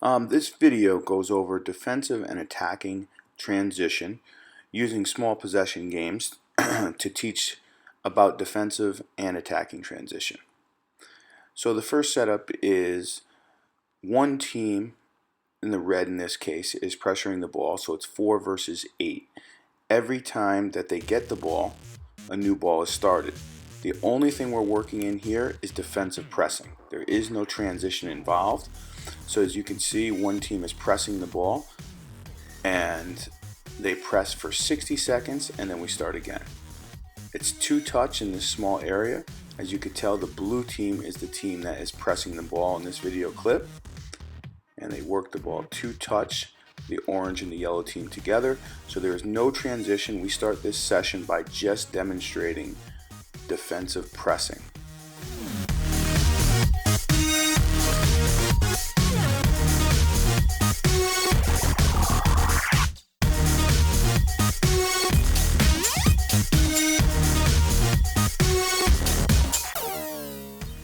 This video goes over defensive and attacking transition using small possession games to teach about defensive and attacking transition. So the first setup is one team, in the red in this case, is pressuring the ball, so it's 4 versus 8. Every time that they get the ball, a new ball is started. The only thing we're working in here is defensive pressing. There is no transition involved. So as you can see, one team is pressing the ball and they press for 60 seconds and then we start again. It's 2 touch in this small area. As you can tell, the blue team is the team that is pressing the ball in this video clip, and they work the ball 2 touch, the orange and the yellow team together. So there is no transition. We start this session by just demonstrating defensive pressing.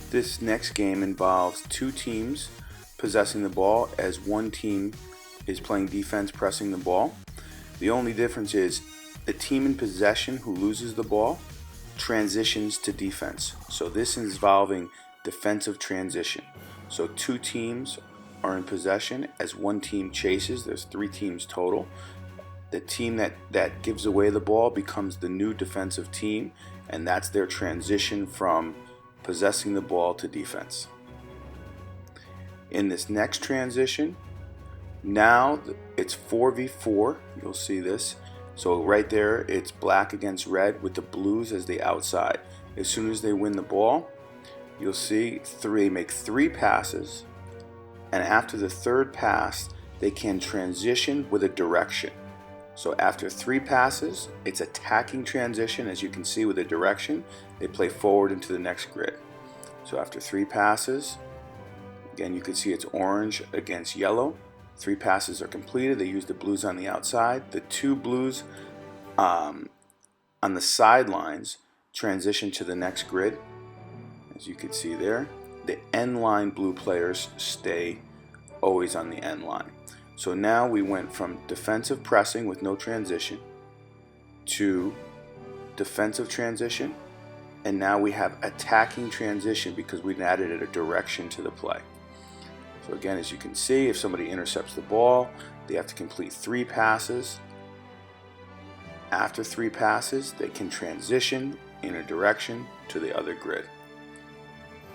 This next game involves 2 teams possessing the ball as one team is playing defense pressing the ball. The only difference is the team in possession who loses the ball transitions to defense. So this is involving defensive transition. So 2 teams are in possession as one team chases. There's 3 teams total. The team that gives away the ball becomes the new defensive team, and that's their transition from possessing the ball to defense. In this next transition, now it's 4v4. You'll see this. So right there, it's black against red with the blues as the outside. As soon as they win the ball, you'll see they make 3 passes, and after the 3rd pass, they can transition with a direction. So after 3 passes, it's attacking transition, as you can see with a direction. They play forward into the next grid. So after 3 passes, again you can see it's orange against yellow. 3 passes are completed. They use the blues on the outside. The 2 blues on the sidelines transition to the next grid, as you can see there. The end line blue players stay always on the end line. So now we went from defensive pressing with no transition to defensive transition, and now we have attacking transition because we've added a direction to the play. So again, as you can see, if somebody intercepts the ball, they have to complete 3 passes. After 3 passes, they can transition in a direction to the other grid.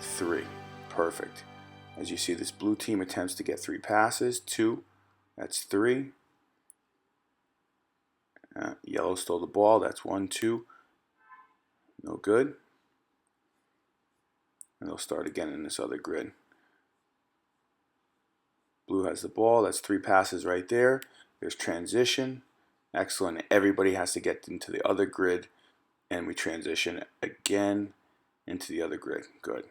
3. Perfect. As you see, this blue team attempts to get 3 passes. 2. That's 3. Yellow stole the ball. That's 1, 2. No good. And they'll start again in this other grid. Blue has the ball. That's 3 passes right there. There's transition. Excellent. Everybody has to get into the other grid, and we transition again into the other grid. Good.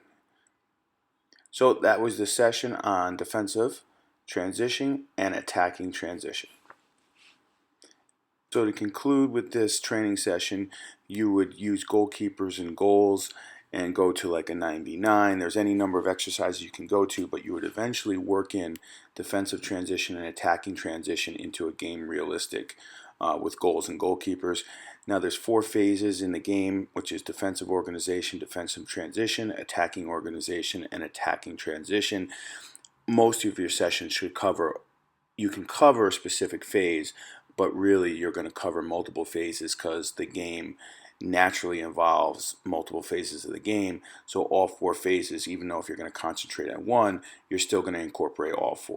So that was the session on defensive transition and attacking transition. So to conclude with this training session, you would use goalkeepers and goals and go to like a 99. There's any number of exercises you can go to, but you would eventually work in defensive transition and attacking transition into a game realistic with goals and goalkeepers. Now there's 4 phases in the game, which is defensive organization, defensive transition, attacking organization, and attacking transition. Most of your sessions should cover, you can cover a specific phase, but really you're going to cover multiple phases because the game naturally involves multiple phases of the game. So all 4 phases, even though if you're going to concentrate on one, you're still going to incorporate all 4.